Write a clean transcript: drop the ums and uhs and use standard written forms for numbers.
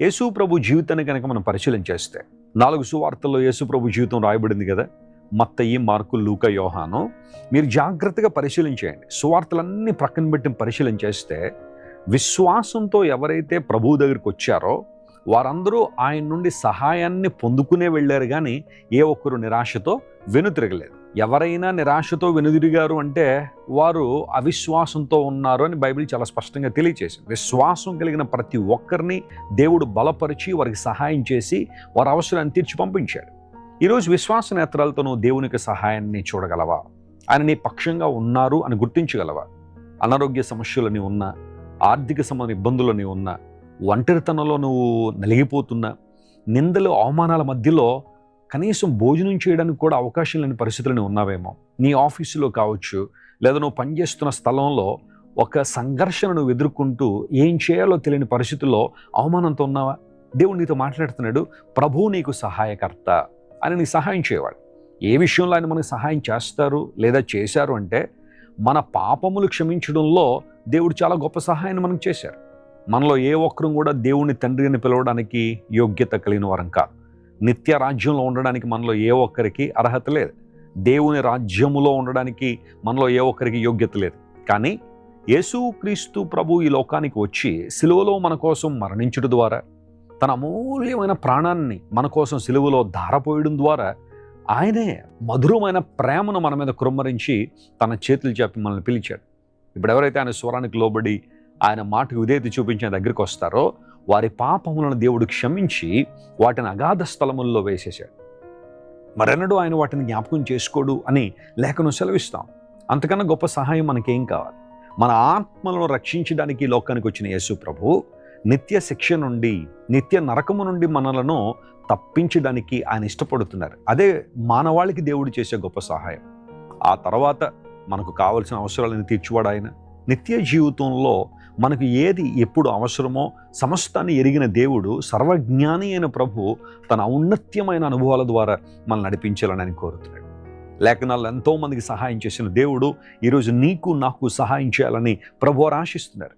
యేసు ప్రభు జీవితాన్ని కనుక మనం పరిశీలన చేస్తే 4 సువార్తల్లో యేసు ప్రభు జీవితం రాయబడింది కదా. మత్తయి, మార్కు, లూకా, యోహాను. మీరు జాగ్రత్తగా పరిశీలన చేయండి. సువార్తలన్నీ ప్రక్కన పెట్టి పరిశీలన చేస్తే విశ్వాసంతో ఎవరైతే ప్రభువు దగ్గరికి వచ్చారో వారందరూ ఆయన నుండి సహాయాన్ని పొందుకునే వెళ్ళారు, కానీ ఏ ఒక్కరు నిరాశతో వెనుతిరగలేదు. ఎవరైనా నిరాశతో వెనుదిరిగారు అంటే వారు అవిశ్వాసంతో ఉన్నారు అని బైబిల్ చాలా స్పష్టంగా తెలియజేసింది. విశ్వాసం కలిగిన ప్రతి ఒక్కరిని దేవుడు బలపరిచి వారికి సహాయం చేసి వారి అవసరాన్ని తీర్చి పంపించాడు. ఈరోజు విశ్వాస నేత్రాలతో నువ్వు దేవునికి సహాయాన్ని చూడగలవా? ఆయన నీ పక్షంగా ఉన్నారు అని గుర్తించగలవా? అనారోగ్య సమస్యలని ఉన్నా, ఆర్థిక సంబంధ ఇబ్బందులని ఉన్నా, ఒంటరితనంలో నువ్వు నలిగిపోతున్నా, నిందలు అవమానాల మధ్యలో కనీసం భోజనం చేయడానికి కూడా అవకాశం లేని పరిస్థితులను ఉన్నావేమో. నీ ఆఫీసులో కావచ్చు, లేదా నువ్వు పనిచేస్తున్న స్థలంలో ఒక సంఘర్షణను ఎదుర్కొంటూ ఏం చేయాలో తెలియని పరిస్థితుల్లో అవమానంతో ఉన్నావా? దేవుడు నీతో మాట్లాడుతున్నాడు, ప్రభువు నీకు సహాయకర్త అని నీకు సహాయం చేయవాడు. ఏ విషయంలో ఆయన మనకు సహాయం చేస్తారు లేదా చేశారు అంటే మన పాపములు క్షమించడంలో దేవుడు చాలా గొప్ప సహాయాన్ని మనకు చేశారు. మనలో ఏ ఒక్కరూ కూడా దేవుని తండ్రి అని పిలవడానికి యోగ్యత కలిగిన వారం కాదు. నిత్య రాజ్యంలో ఉండడానికి మనలో ఏ ఒక్కరికి అర్హత లేదు. దేవుని రాజ్యములో ఉండడానికి మనలో ఏ ఒక్కరికి యోగ్యత లేదు. కానీ యేసుక్రీస్తు ప్రభు ఈ లోకానికి వచ్చి సిలువలో మన కోసం మరణించడం ద్వారా, తన అమూల్యమైన ప్రాణాన్ని మన కోసం సిలువలో ధారపోయడం ద్వారా ఆయనే మధురమైన ప్రేమను మన మీద కుమ్మరించి తన చేతులు చెప్పి మనల్ని పిలిచాడు. ఇప్పుడు ఎవరైతే ఆయన స్వరానికి లోబడి ఆయన మాటకు విధేయత చూపించిన దగ్గరికి వస్తారో వారి పాపములను దేవుడు క్షమించి వాటిని అగాధ స్థలముల్లో వేసేశాడు. మరెన్నడూ ఆయన వాటిని జ్ఞాపకం చేసుకోడు అని లేఖనం సెలవిస్తాం. అంతకన్నా గొప్ప సహాయం మనకేం కావాలి? మన ఆత్మలను రక్షించడానికి ఈ లోకానికి వచ్చిన యేసు ప్రభు నిత్య శిక్ష నుండి, నిత్య నరకము నుండి మనలను తప్పించడానికి ఆయన ఇష్టపడుతున్నారు. అదే మానవాళికి దేవుడు చేసే గొప్ప సహాయం. ఆ తర్వాత మనకు కావలసిన అవసరాలను తీర్చువాడు ఆయన. నిత్య జీవితంలో మనకు ఏది ఎప్పుడు అవసరమో సమస్తాన్ని ఎరిగిన దేవుడు, సర్వజ్ఞాని అయిన ప్రభు తన ఔన్నత్యమైన అనుభవాల ద్వారా మనల్ని నడిపించాలని ఆయన కోరుతున్నాడు. లేఖనాల్లో ఎంతోమందికి సహాయం చేసిన దేవుడు ఈరోజు నీకు నాకు సహాయం చేయాలని ప్రభు ఆశిస్తున్నారు.